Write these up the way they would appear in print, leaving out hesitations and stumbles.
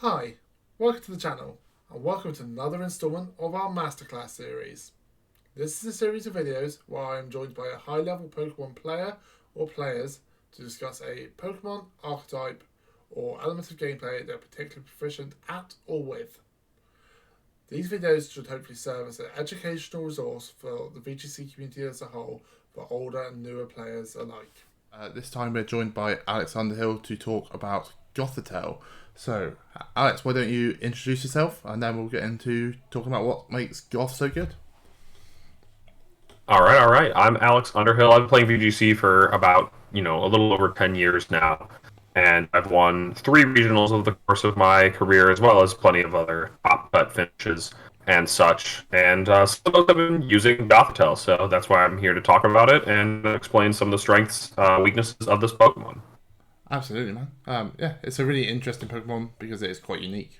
Hi, welcome to the channel, and welcome to another installment of our Masterclass series. This is a series of videos where I am joined by a high-level Pokemon player or players to discuss a Pokemon archetype or element of gameplay they're particularly proficient at or with. These videos should hopefully serve as an educational resource for the VGC community as a whole for older and newer players alike. This time we're joined by Alex Underhill to talk about Gothitelle. So, Alex, why don't you introduce yourself and then we'll get into talking about what makes Goth so good? All right. I'm Alex Underhill. I've been playing VGC for about, a little over 10 years now. And I've won three regionals over the course of my career, as well as plenty of other top cut finishes and such. And some of those have been using Gothitelle, so that's why I'm here to talk about it and explain some of the strengths, weaknesses of this Pokemon. Absolutely, man. Yeah, it's a really interesting Pokemon because it is quite unique.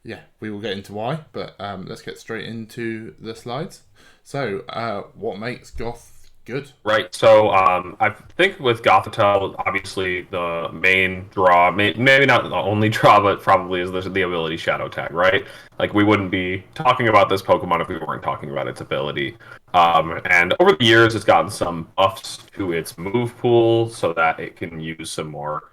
Yeah, we will get into why, but let's get straight into the slides. So, what makes Goth good? Right. So I think with Gothitelle, obviously the main draw, maybe not the only draw, but probably is the ability Shadow Tag, right? Like we wouldn't be talking about this Pokemon if we weren't talking about its ability. And over the years, it's gotten some buffs to its move pool so that it can use some more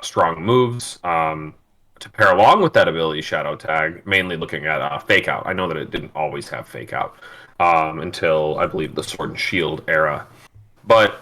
strong moves. To pair along with that ability Shadow Tag, mainly looking at Fake Out. I know that it didn't always have Fake Out until I believe the Sword and Shield era. But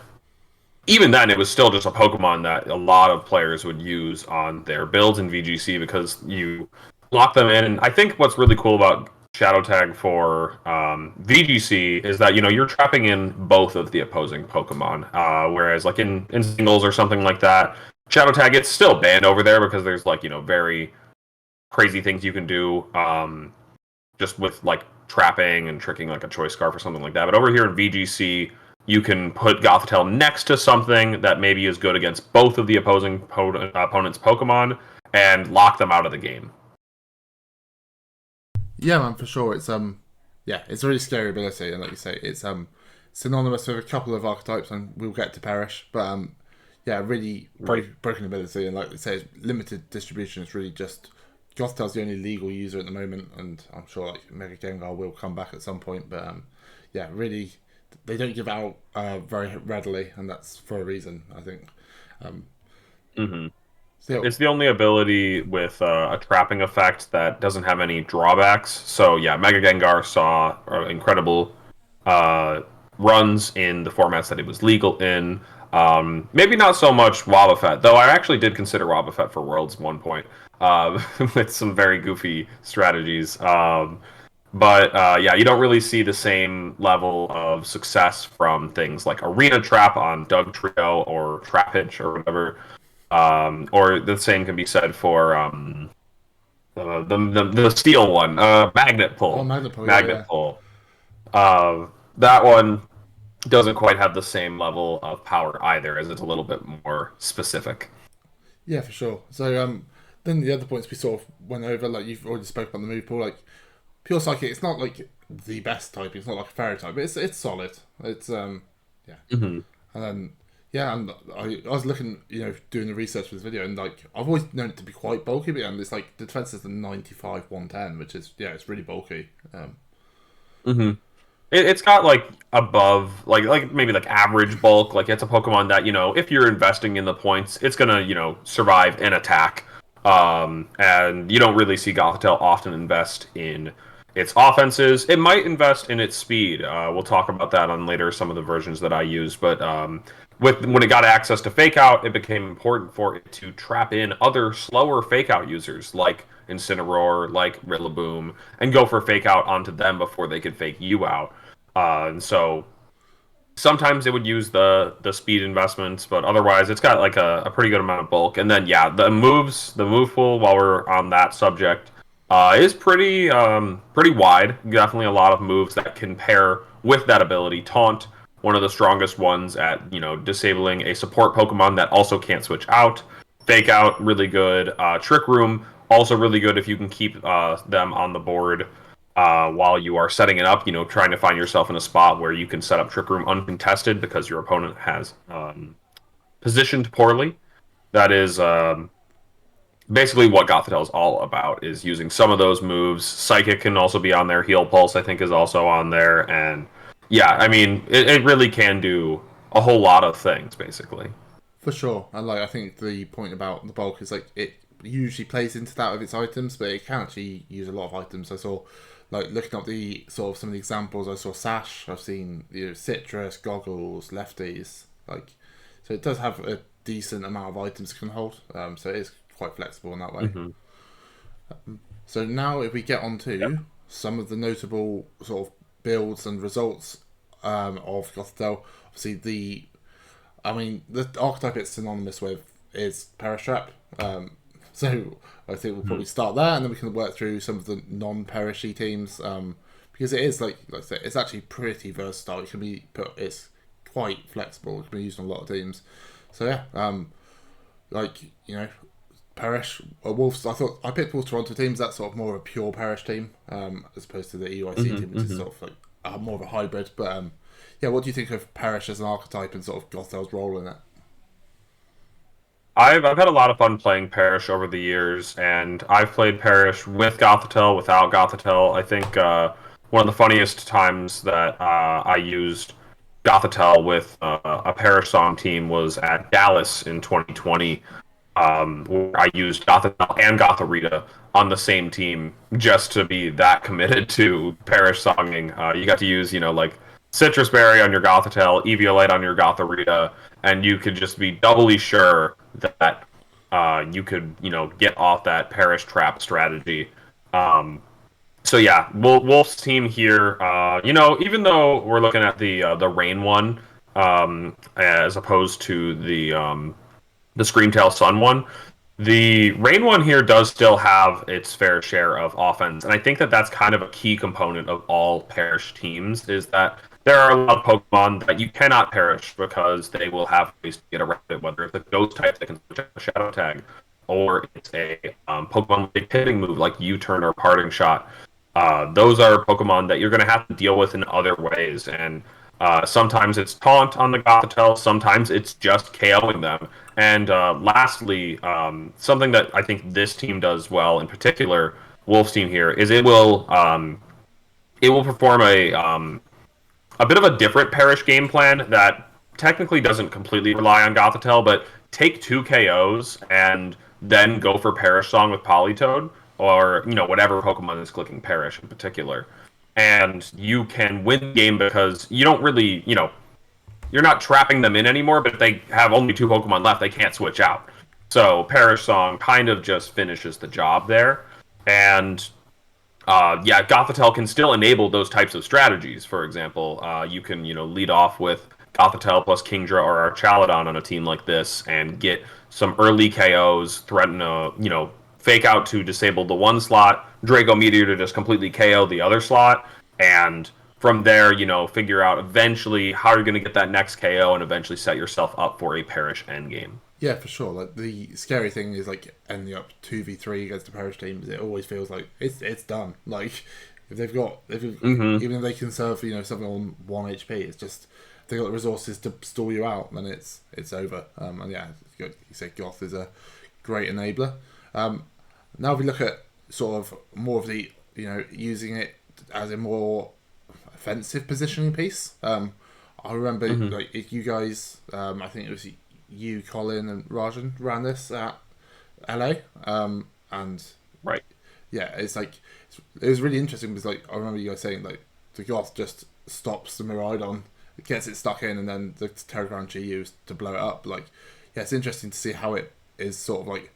even then, it was still just a Pokemon that a lot of players would use on their builds in VGC because you lock them in. And I think what's really cool about Shadow Tag for VGC is that you're trapping in both of the opposing Pokemon. Whereas like in singles or something like that, Shadow Tag it's still banned over there because there's like very crazy things you can do. Just with like trapping and tricking like a choice scarf or something like that. But over here in VGC, you can put Gothitelle next to something that maybe is good against both of the opposing opponent's Pokemon and lock them out of the game. Yeah, man, for sure. Yeah, it's a really scary ability, and like you say, it's synonymous with a couple of archetypes, and we'll get to Perish, but yeah, really Right. broken ability, and like you say, it's limited distribution. It's really just Gothitell's the only legal user at the moment, and I'm sure like Mega Gengar will come back at some point, but yeah, really, they don't give out very readily, and that's for a reason, I think. Um, hmm so It's the only ability with a trapping effect that doesn't have any drawbacks. So yeah, Mega Gengar saw incredible uh, runs in the formats that it was legal in. Maybe not so much Wobbuffet, though I actually did consider Wobbuffet for Worlds at one point with some very goofy strategies. But yeah, you don't really see the same level of success from things like Arena Trap on Doug Trio or Trapinch or whatever. Or the same can be said for the steel one, Magnet oh, Pull. Magnepo, yeah, Magnet yeah. Pull. That one doesn't quite have the same level of power either, as it's a little bit more specific. Yeah, for sure. So then the other points we sort of went over, like you've already spoke about the move pool, like pure psychic. It's not like the best type. It's not like a fairy type, but it's solid. It's yeah, hmm and then yeah, and I was looking, doing the research for this video, and like I've always known it to be quite bulky, but it's like the defense is the 95 110, which is yeah, it's really bulky. hmm it's got like above, like maybe like average bulk. Like it's a Pokemon that if you're investing in the points, it's gonna survive an attack. And you don't really see Gothitelle often invest in its offenses. It might invest in its speed. We'll talk about that on later some of the versions that I use. But with when it got access to Fake Out, it became important for it to trap in other slower Fake Out users like Incineroar, like Rillaboom, and go for Fake Out onto them before they could fake you out. And so sometimes it would use the speed investments, but otherwise it's got like a pretty good amount of bulk. And then yeah, the move pool while we're on that subject is pretty wide. Definitely a lot of moves that can pair with that ability. Taunt, one of the strongest ones at disabling a support Pokemon that also can't switch out. Fake Out, really good. Trick Room, also really good if you can keep them on the board while you are setting it up, trying to find yourself in a spot where you can set up Trick Room uncontested because your opponent has positioned poorly. That is basically what Gothitelle is all about is using some of those moves. Psychic can also be on there. Heal Pulse, I think, is also on there. And yeah, I mean, it really can do a whole lot of things, basically. For sure. And like I think the point about the bulk is like it usually plays into that with its items, but it can actually use a lot of items. I saw like looking up the sort of some of the examples, I saw Sash, I've seen citrus, goggles, lefties, like so it does have a decent amount of items it can hold. So it is quite flexible in that way. Mm-hmm. So now if we get on Yep. to some of the notable sort of builds and results of Gothitelle, obviously I mean, the archetype it's synonymous with is Perish Trap. So I think we'll probably start there, and then we can work through some of the non-perishy teams, because it is like I said, it's actually pretty versatile. It can be put, it's quite flexible. It can be used on a lot of teams. So yeah, like Perish, Wolves. I thought I picked Wolves Toronto teams. That's sort of more of a pure Perish team, as opposed to the EUIC team, Mm-hmm, which is mm-hmm. sort of like more of a hybrid. But yeah, what do you think of Perish as an archetype and sort of Gothitell's role in it? I've had a lot of fun playing Parish over the years, and I've played Parish with Gothitelle, without Gothitelle. I think one of the funniest times that I used Gothitelle with a Parish Song team was at Dallas in 2020, where I used Gothitelle and Gotharita on the same team just to be that committed to Parish Songing. You got to use, like Citrus Berry on your Gothitelle, Eviolite on your Gotharita, and you could just be doubly sure that you could, get off that Parish Trap strategy. So yeah, Wolf's team here. Even though we're looking at the Rain one, as opposed to the Screamtail Sun one, the Rain one here does still have its fair share of offense, and I think that that's kind of a key component of all Perish teams. Is that there are a lot of Pokemon that you cannot perish because they will have ways to get around it, whether it's a Ghost type that can switch out a Shadow Tag, or it's a Pokemon with a pitting move like U-turn or Parting Shot. Those are Pokemon that you're going to have to deal with in other ways, and sometimes it's taunt on the Gothitelle, sometimes it's just KOing them. And lastly, something that I think this team does well, in particular, Wolf's team here, is it will perform a bit of a different Perish game plan that technically doesn't completely rely on Gothitelle, but take two KOs and then go for Perish Song with Politoed, or whatever Pokemon is clicking Perish in particular, and you can win the game because you don't really you're not trapping them in anymore. But if they have only two Pokemon left, they can't switch out. So Perish Song kind of just finishes the job there, and yeah, Gothitelle can still enable those types of strategies. For example, you can lead off with Gothitelle plus Kingdra or Archaladon on a team like this and get some early KOs, threaten a fake out to disable the one slot, Draco Meteor to just completely KO the other slot, and from there figure out eventually how you're going to get that next KO and eventually set yourself up for a Perish endgame. Yeah, for sure. Like the scary thing is like ending up 2v3 against the Perish teams. It always feels like it's done. Like Mm-hmm. even if they can serve something on 1 HP, it's just if they got the resources to stall you out, then it's over. And yeah, you say Goth is a great enabler. Now if we look at sort of more of the using it as a more offensive positioning piece. I remember Mm-hmm. like you guys. I think it was you, Colin, and Rajan ran this at LA. And Right. yeah, it's like it was really interesting because like I remember you guys saying like the Goth just stops the Miraidon, gets it stuck in, and then the Terraground G used to blow it up. Like yeah, it's interesting to see how it is sort of like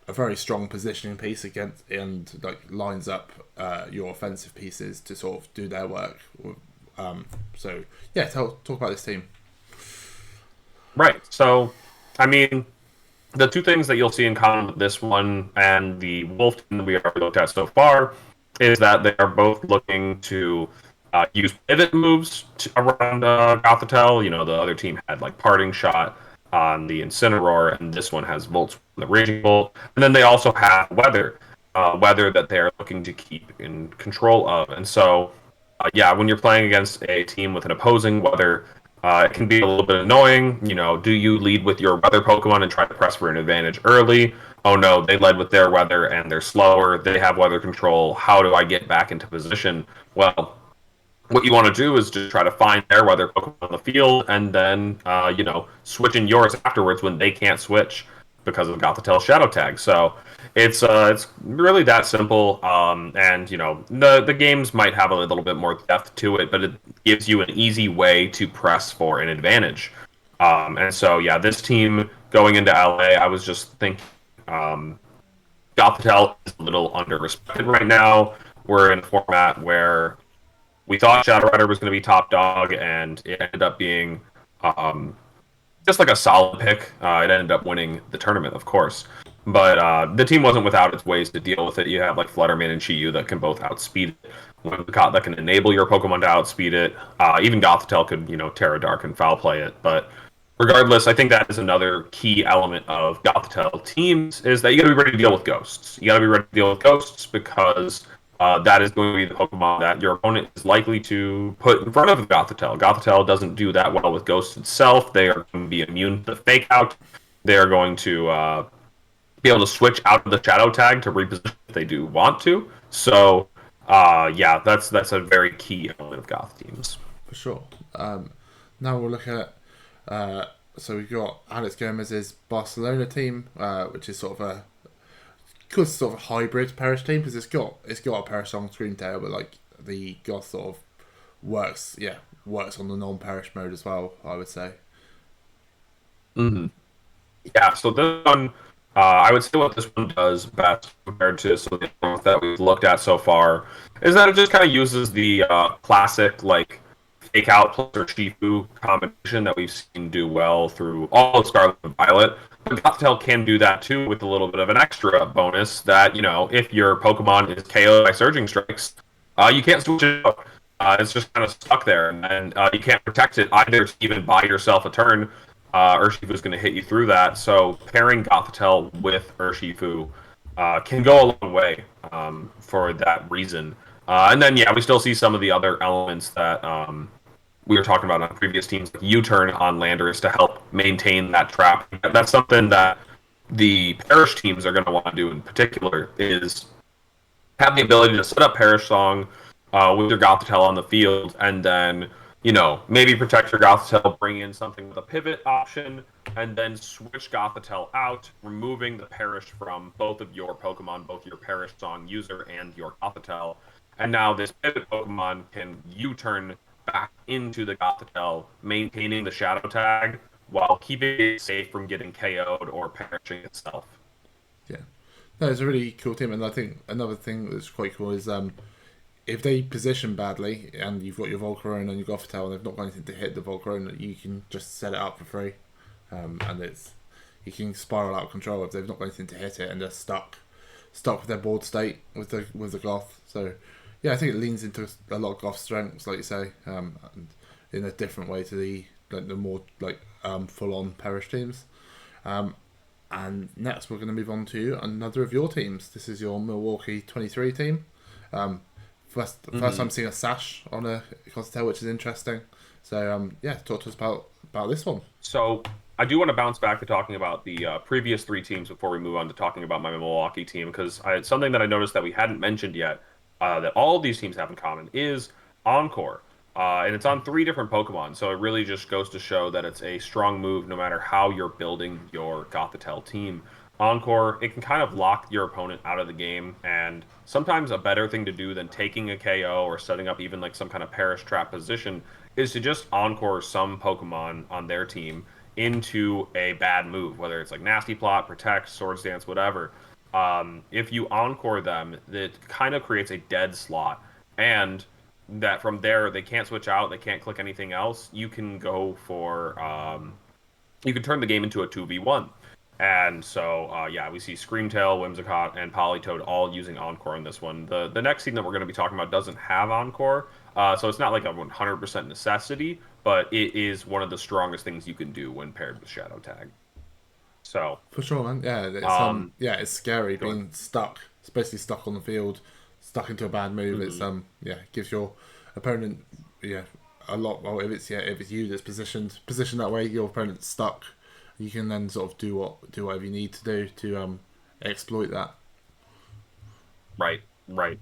a very strong positioning piece against and like lines up your offensive pieces to sort of do their work. So yeah, talk about this team. Right. So, I mean, the two things that you'll see in common with this one and the Wolf team that we already looked at so far is that they are both looking to use pivot moves around Gothitelle. The other team had like Parting Shot on the Incineroar, and this one has Volts on the Raging Bolt. And then they also have Weather that they are looking to keep in control of. And so, yeah, when you're playing against a team with an opposing Weather, it can be a little bit annoying. Do you lead with your weather Pokemon and try to press for an advantage early? oh no, they led with their weather and they're slower, they have weather control, how do I get back into position? Well, what you want to do is just try to find their weather Pokemon on the field and then, switch in yours afterwards when they can't switch because of Gothitelle Shadow Tag. So it's really that simple. And the games might have a little bit more depth to it, but it gives you an easy way to press for an advantage. And so yeah, this team going into LA, I was just thinking. Gothitelle is a little under-respected right now. We're in a format where we thought Shadow Rider was going to be top dog, and it ended up being just like a solid pick. It ended up winning the tournament, of course. But the team wasn't without its ways to deal with it. You have like Flutterman and Chi-Yu that can both outspeed it. That can enable your Pokemon to outspeed it. Even Gothitelle could, Terra Dark and foul play it. But regardless, I think that is another key element of Gothitelle teams is that you got to be ready to deal with ghosts. You got to be ready to deal with ghosts because that is going to be the Pokemon that your opponent is likely to put in front of Gothitelle. Gothitelle doesn't do that well with ghosts itself. They are going to be immune to the fake out. They are going to be able to switch out of the shadow tag to reposition if they do want to. So, yeah, that's a very key element of Goth teams. For sure. Now we'll look at so we've got Alex Gomez's Barcelona team, which is sort of a hybrid Perish team because it's got a Perish on Screen Tail, but like the Goth sort of works on the non-Perish mode as well, I would say. Mm-hmm. Yeah, so this one, I would say what this one does best compared to some of the ones that we've looked at so far is that it just kind of uses the classic like fake out plus or Shifu combination that we've seen do well through all of Scarlet and Violet. But Gothitelle can do that too with a little bit of an extra bonus that, if your Pokemon is KO'd by Surging Strikes, you can't switch it out. It's just kind of stuck there, and you can't protect it either to even buy yourself a turn. Urshifu's going to hit you through that, so pairing Gothitelle with Urshifu can go a long way for that reason. And then, yeah, we still see some of the other elements that we were talking about on previous teams, like U-turn on Landorus to help maintain that trap. That's something that the Perish teams are going to want to do in particular, is have the ability to set up Perish Song with your Gothitelle on the field, and then, maybe protect your Gothitelle, bring in something with a pivot option, and then switch Gothitelle out, removing the Perish from both of your Pokemon, both your Perish Song user and your Gothitelle. And now this pivot Pokemon can U-turn back into the Gothitelle, maintaining the Shadow Tag while keeping it safe from getting KO'd or perishing itself. Yeah. No, it's a really cool team, and I think another thing that's quite cool is if they position badly and you've got your Volcarona and your Gothitelle and they've not got anything to hit the Volcarona, you can just set it up for free. And you can spiral out of control if they've not got anything to hit it and they're stuck with their board state with the Goth. So yeah, I think it leans into a lot of Goth strengths, like you say, and in a different way to the more full on Perish teams. And next we're going to move on to another of your teams. This is your Milwaukee 23 team. First time seeing a sash on a Gothitelle, which is interesting. So talk to us about this one. So I do want to bounce back to talking about the previous three teams before we move on to talking about my Milwaukee team, because something that I noticed that we hadn't mentioned yet that all of these teams have in common is Encore. And it's on 3 different Pokemon, so it really just goes to show that it's a strong move no matter how you're building your Gothitelle team. Encore, it can kind of lock your opponent out of the game, and sometimes a better thing to do than taking a KO or setting up even like some kind of Perish Trap position is to just Encore some Pokemon on their team into a bad move, whether it's like Nasty Plot, Protect, Swords Dance, whatever. If you Encore them, it kind of creates a dead slot, and that from there they can't switch out, they can't click anything else. You can go for you can turn the game into a 2v1. And so, we see Screamtail, Whimsicott, and Politoed all using Encore in this one. The next team that we're going to be talking about doesn't have Encore, so it's not like a 100% necessity, but it is one of the strongest things you can do when paired with Shadow Tag. So for sure, man. Yeah, it's scary being stuck, especially stuck on the field, stuck into a bad move. Mm-hmm. It's it gives your opponent a lot. Well, if it's you that's positioned that way, your opponent's stuck. You can then sort of do whatever you need to do to exploit that. Right, right.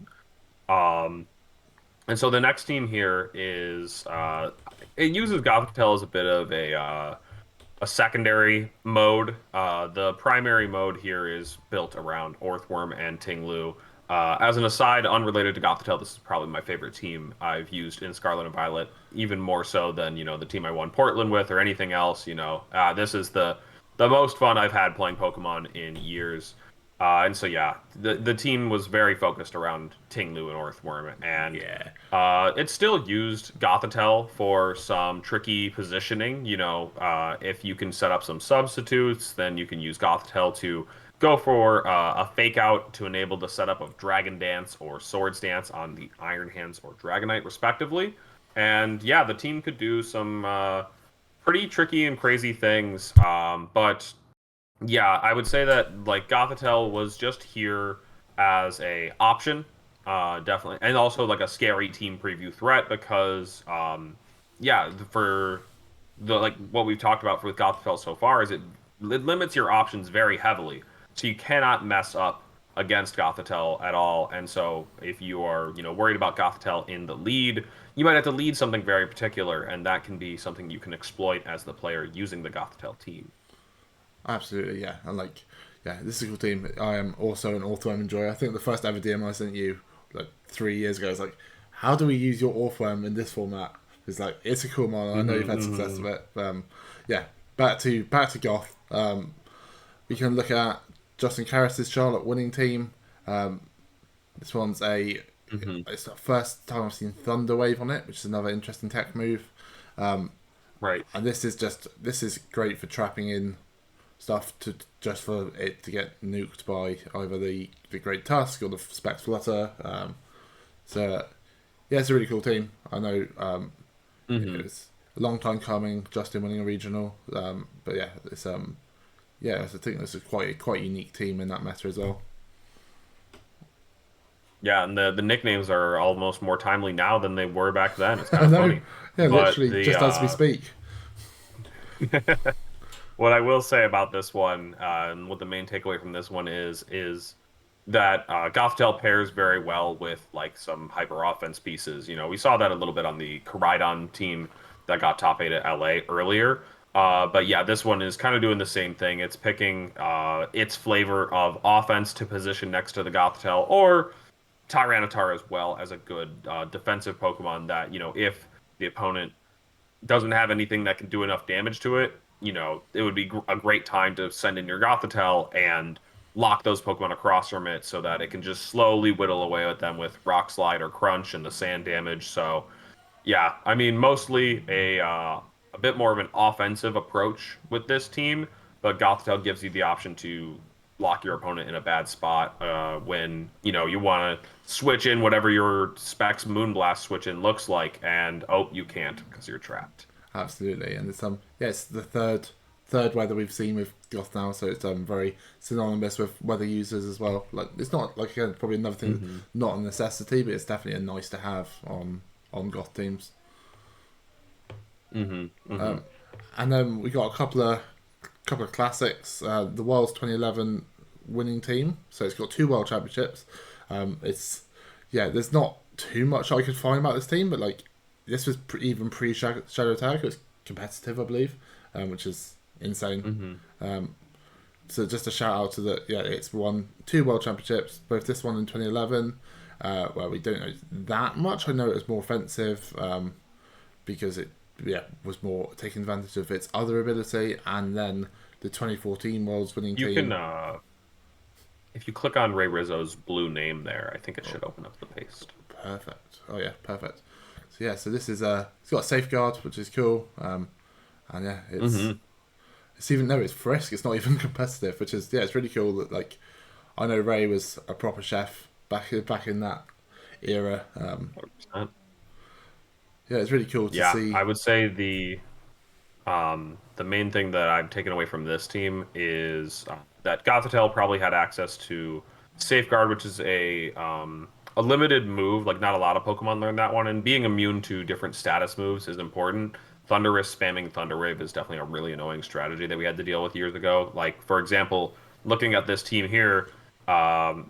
Um, and so the next team here is it uses Gothitelle as a bit of a secondary mode. The primary mode here is built around Orthworm and Tinglu. As an aside, unrelated to Gothitelle, this is probably my favorite team I've used in Scarlet and Violet, even more so than, the team I won Portland with or anything else. This is the most fun I've had playing Pokemon in years. And so yeah, the team was very focused around Tinglu and Orthworm, and Yeah. it still used Gothitelle for some tricky positioning. If you can set up some substitutes, then you can use Gothitelle to go for a fake out to enable the setup of Dragon Dance or Swords Dance on the Iron Hands or Dragonite, respectively. And yeah, the team could do some pretty tricky and crazy things. But yeah, I would say that like Gothitelle was just here as a option, definitely, and also like a scary team preview threat because, yeah, for the like what we've talked about with Gothitelle so far is it limits your options very heavily, so you cannot mess up against Gothitelle at all. And so if you are worried about Gothitelle in the lead, you might have to lead something very particular, and that can be something you can exploit as the player using the Gothitelle team. Absolutely, yeah. And like, yeah, this is a cool team. I am also an Orthworm enjoyer. I think the first ever DM I sent you like 3 years ago was like, how do we use your Orthworm in this format? It's like it's a cool model. I know you've had success with it. Yeah, back to Goth. We can look at Justin Karras' Charlotte winning team. This one's it's the first time I've seen Thunderwave on it, which is another interesting tech move. Right. And this is great for trapping in stuff just for it to get nuked by either the Great Tusk or the Specs Flutter. So yeah, it's a really cool team. I know it was a long time coming, Justin winning a regional. But yeah, I think this is quite a unique team in that meta as well. Yeah, and the nicknames are almost more timely now than they were back then. It's kind of funny. Yeah, But literally just as we speak. What I will say about this one, and what the main takeaway from this one is that Gothitelle pairs very well with like some hyper offense pieces. We saw that a little bit on the Koraidon team that got top 8 at LA earlier. But yeah, this one is kind of doing the same thing. It's picking its flavor of offense to position next to the Gothitelle or Tyranitar as well as a good defensive Pokemon that, if the opponent doesn't have anything that can do enough damage to it, it would be a great time to send in your Gothitelle and lock those Pokemon across from it so that it can just slowly whittle away at them with Rock Slide or Crunch and the sand damage. So, yeah, I mean, mostly a bit more of an offensive approach with this team, but Gothitelle gives you the option to lock your opponent in a bad spot when you want to switch in whatever your Specs Moonblast switch in looks like, and you can't because you're trapped. Absolutely, and it's the third weather we've seen with Goth now, so it's very synonymous with weather users as well. Like it's not like again probably another thing, not a necessity, but it's definitely a nice to have on Goth teams. And then we got a couple of classics. The World's 2011 winning team, so it's got 2 World Championships. There's not too much I could find about this team, but like this was even pre Shadow Tag. It was competitive, I believe, which is insane. So just a shout out to it's won 2 World Championships, both this one in 2011, where we don't know that much. I know it was more offensive because it was more taking advantage of its other ability, and then the 2014 World's winning team. You can, if you click on Ray Rizzo's blue name there, I think it should open up the paste. Perfect. Oh yeah, perfect. So this is it's got Safeguard, which is cool, and yeah, it's even though it's Frisk, it's not even competitive, which is it's really cool that like I know Ray was a proper chef back in that era. 100%. Yeah, it's really cool to see. I would say the main thing that I've taken away from this team is that Gothitelle probably had access to Safeguard, which is a limited move. Like not a lot of Pokemon learn that one, and being immune to different status moves is important. Thundurus spamming Thunderwave is definitely a really annoying strategy that we had to deal with years ago. Like for example, looking at this team here,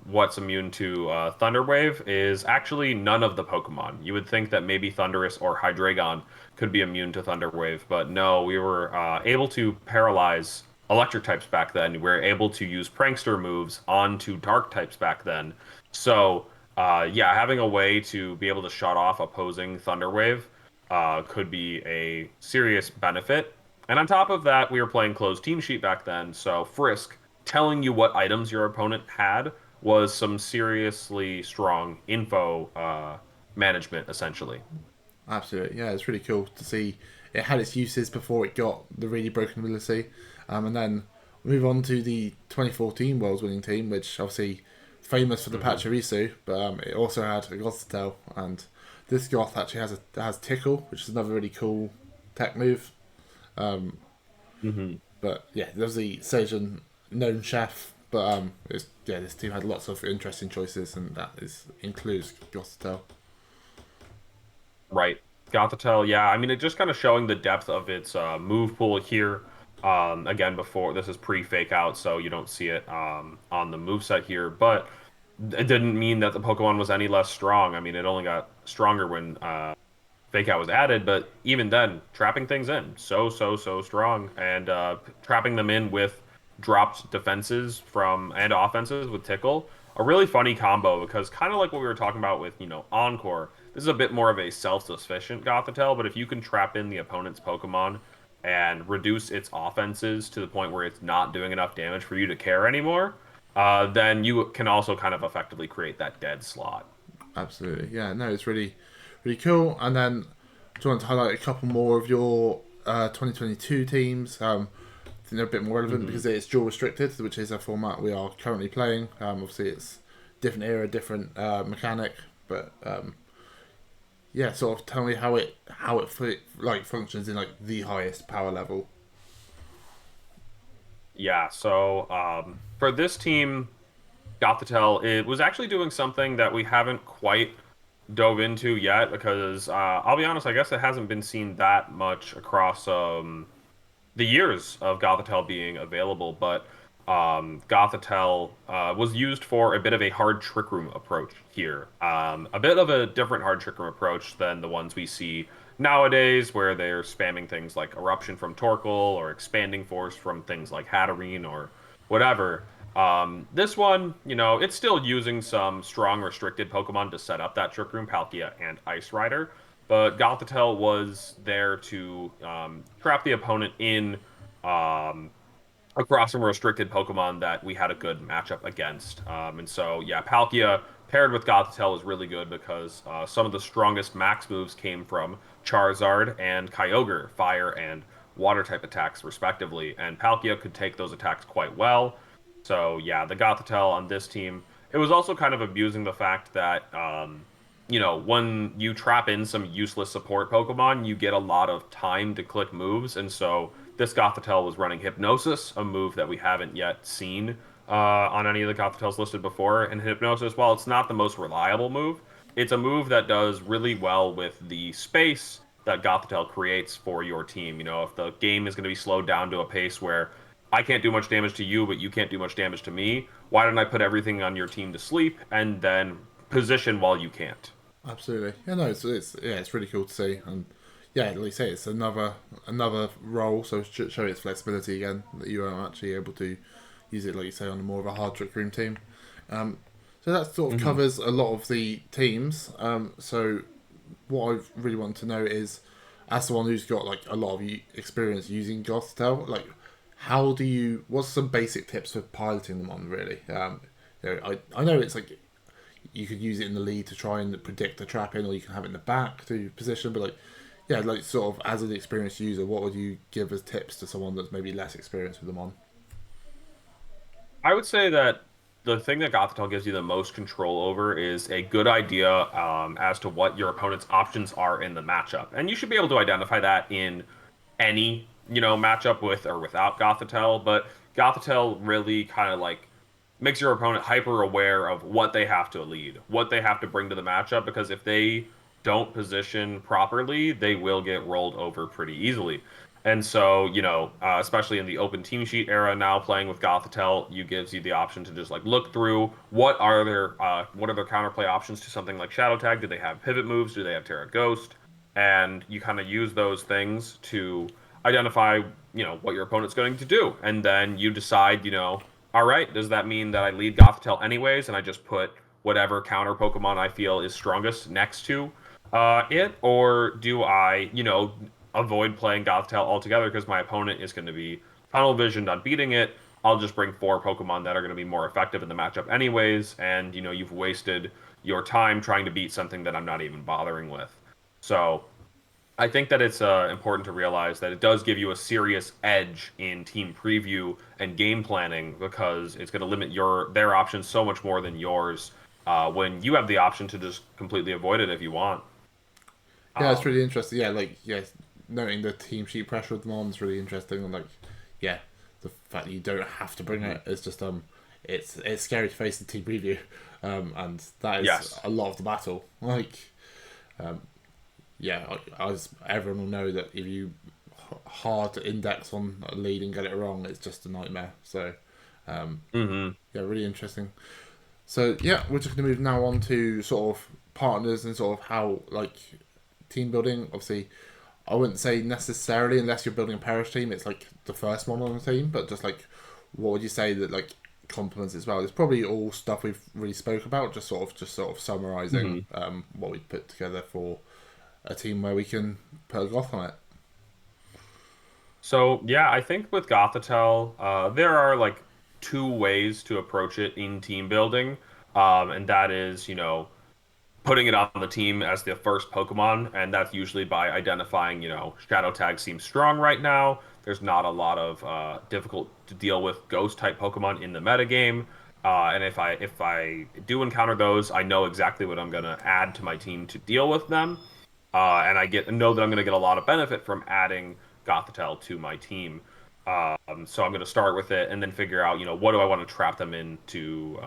what's immune to Thunder Wave is actually none of the Pokemon. You would think that maybe Thundurus or Hydreigon could be immune to Thunder Wave, but no, we were able to paralyze electric types back then. We were able to use prankster moves onto dark types back then. So, yeah, having a way to be able to shut off opposing Thunder Wave could be a serious benefit. And on top of that, we were playing closed team sheet back then, so Frisk telling you what items your opponent had was some seriously strong info management, essentially. Absolutely, yeah, it's really cool to see it had its uses before it got the really broken ability, and then we move on to the 2014 Worlds winning team, which obviously famous for the Pachirisu, but it also had a Gothitelle, and this Goth actually has Tickle, which is another really cool tech move. But yeah, there's the Seijan known chef, but this team had lots of interesting choices, and includes Gothitelle. Right. Gothitelle, yeah. I mean, it just kind of showing the depth of its move pool here. Again, before this is pre-fake out, so you don't see it on the moveset here. But it didn't mean that the Pokemon was any less strong. I mean, it only got stronger when fake out was added. But even then, trapping things in so strong, and trapping them in with dropped defenses from and offenses with Tickle. A really funny combo because kind of like what we were talking about with Encore. This is a bit more of a self-sufficient Gothitelle, but if you can trap in the opponent's Pokemon and reduce its offenses to the point where it's not doing enough damage for you to care anymore, then you can also kind of effectively create that dead slot. Absolutely, yeah. No, it's really, really cool. And then, do you want to highlight a couple more of your 2022 teams? I think they're a bit more relevant because it's dual restricted, which is a format we are currently playing. Obviously, it's different era, different mechanic, but yeah, sort of tell me how it functions in like the highest power level. Yeah, so for this team, Gothitelle, it was actually doing something that we haven't quite dove into yet because I'll be honest, I guess it hasn't been seen that much across the years of Gothitelle being available, but Gothitelle was used for a bit of a hard trick room approach here. A bit of a different hard trick room approach than the ones we see nowadays, where they're spamming things like Eruption from Torkoal or Expanding Force from things like Hatterene or whatever. This one, it's still using some strong restricted Pokemon to set up that trick room, Palkia and Ice Rider. But Gothitelle was there to trap the opponent in across some restricted Pokemon that we had a good matchup against. And so, yeah, Palkia paired with Gothitelle is really good because some of the strongest max moves came from Charizard and Kyogre, fire and water type attacks, respectively. And Palkia could take those attacks quite well. So, yeah, the Gothitelle on this team, it was also kind of abusing the fact that when you trap in some useless support Pokemon, you get a lot of time to click moves, and so this Gothitelle was running Hypnosis, a move that we haven't yet seen on any of the Gothitelles listed before. And Hypnosis, while it's not the most reliable move, it's a move that does really well with the space that Gothitelle creates for your team. If the game is going to be slowed down to a pace where I can't do much damage to you, but you can't do much damage to me, why don't I put everything on your team to sleep and then position while you can't? Absolutely, yeah. No, it's really cool to see, and yeah, like you say, it's another role, so show its flexibility again that you are actually able to use it, like you say, on more of a hard trick room team. So that sort of covers a lot of the teams. So what I really want to know is, as someone who's got like a lot of experience using Gothitelle, like what's some basic tips for piloting them on really? I know it's like you could use it in the lead to try and predict the trap in, or you can have it in the back to position, but sort of as an experienced user, what would you give as tips to someone that's maybe less experienced with them on? I would say that the thing that Gothitelle gives you the most control over is a good idea as to what your opponent's options are in the matchup. And you should be able to identify that in any, matchup with or without Gothitelle. But Gothitelle really kind of like makes your opponent hyper aware of what they have to lead, what they have to bring to the matchup, because if they don't position properly, they will get rolled over pretty easily. And so, especially in the open team sheet era now, playing with Gothitelle, gives you the option to just like look through what are their counterplay options to something like Shadow Tag. Do they have pivot moves? Do they have Terra Ghost? And you kind of use those things to identify, what your opponent's going to do, and then you decide, all right, does that mean that I lead Gothitelle anyways, and I just put whatever counter Pokemon I feel is strongest next to it, or do I, avoid playing Gothitelle altogether because my opponent is going to be tunnel visioned on beating it? I'll just bring four Pokemon that are going to be more effective in the matchup anyways, and you've wasted your time trying to beat something that I'm not even bothering with. So I think that it's important to realize that it does give you a serious edge in team preview and game planning because it's going to limit their options so much more than yours when you have the option to just completely avoid it if you want. Yeah, it's really interesting. Yeah, like noting the team sheet pressure with them on is really interesting, and like the fact that you don't have to bring it is just it's scary to face the team preview, and that is Yes. a lot of the battle. Like, as everyone will know that if you hard to index on a lead and get it wrong, it's just a nightmare. So, yeah, really interesting. So yeah, we're just going to move now on to sort of partners and sort of how like team building. Obviously, I wouldn't say necessarily unless you're building a parish team, it's like the first one on the team. But just like, what would you say that like complements as well? It's probably all stuff we've really spoke about. Just sort of summarizing what we put together for a team where we can put a goth on it. So yeah, I think with Gothitelle, there are like two ways to approach it in team building, and that is, putting it on the team as the first Pokemon, and that's usually by identifying, Shadow Tag seems strong right now. There's not a lot of difficult to deal with Ghost type Pokemon in the metagame. And if I do encounter those, I know exactly what I'm gonna add to my team to deal with them, and I know that I'm gonna get a lot of benefit from adding Gothitelle to my team. So I'm going to start with it and then figure out, what do I want to trap them in to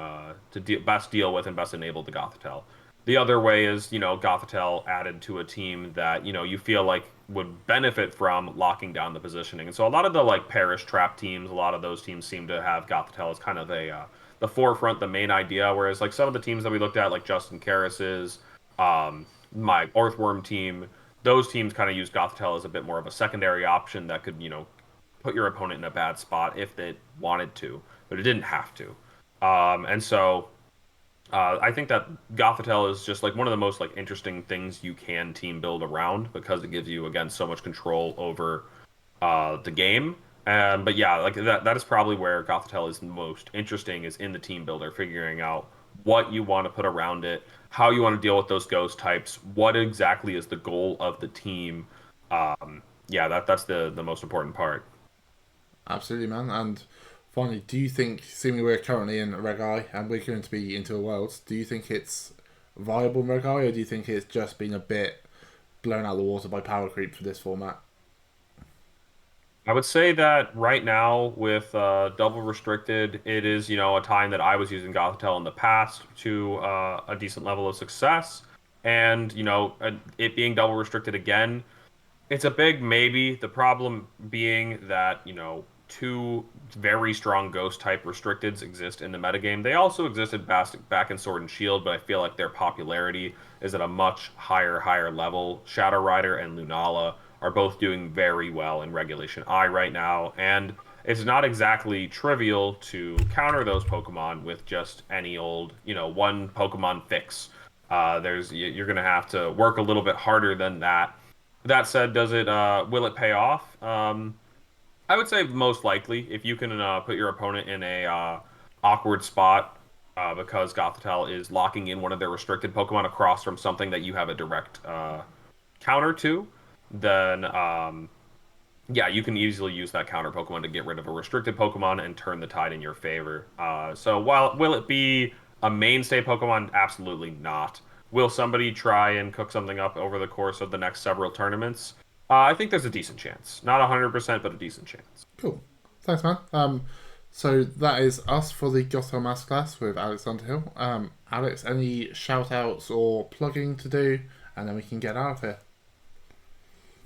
best deal with and best enable the Gothitelle. The other way is, Gothitelle added to a team that, you feel like would benefit from locking down the positioning. And so a lot of the like parish trap teams, a lot of those teams seem to have Gothitelle as kind of the forefront, the main idea. Whereas like some of the teams that we looked at, like Justin Karras's, my Earthworm team, those teams kind of use Gothitelle as a bit more of a secondary option that could, put your opponent in a bad spot if they wanted to, but it didn't have to. And so I think that Gothitelle is just like one of the most like interesting things you can team build around because it gives you again so much control over the game. But yeah, like that is probably where Gothitelle is most interesting is in the team builder, figuring out what you want to put around it, how you want to deal with those ghost types, what exactly is the goal of the team. Yeah, that's the most important part. Absolutely, man. And finally, do you think, seemingly we're currently in Reg I and we're going to be into the Worlds, do you think it's viable in Reg I, or do you think it's just been a bit blown out of the water by power creep for this format? I would say that right now with double restricted, it is a time that I was using Gothitelle in the past to a decent level of success, and it being double restricted again, it's a big maybe. The problem being that two very strong ghost type restricteds exist in the metagame. They also existed back in Sword and Shield, but I feel like their popularity is at a much higher level. Shadow Rider and Lunala are both doing very well in Regulation I right now, and it's not exactly trivial to counter those Pokemon with just any old, one Pokemon fix. You're gonna have to work a little bit harder than that. That said, will it pay off? I would say most likely if you can put your opponent in a awkward spot because Gothitelle is locking in one of their restricted Pokemon across from something that you have a direct counter to, then yeah, you can easily use that counter Pokemon to get rid of a restricted Pokemon and turn the tide in your favor. So while will it be a mainstay Pokemon? Absolutely not. Will somebody try and cook something up over the course of the next several tournaments? I think there's a decent chance. Not 100%, but a decent chance. Cool. Thanks, man. So that is us for the Gothitelle Masterclass with Alex Underhill. Alex, any shout outs or plugging to do? And then we can get out of here.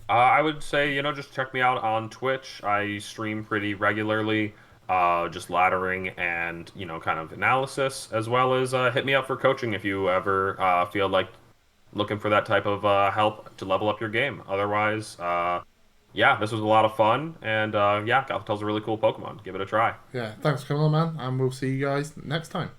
I would say, just check me out on Twitch. I stream pretty regularly, just laddering and, kind of analysis, as well as hit me up for coaching if you ever feel like looking for that type of help to level up your game. Otherwise, yeah, this was a lot of fun, and yeah, Gothitelle's a really cool Pokemon. Give it a try. Yeah, thanks for coming on, man, and we'll see you guys next time.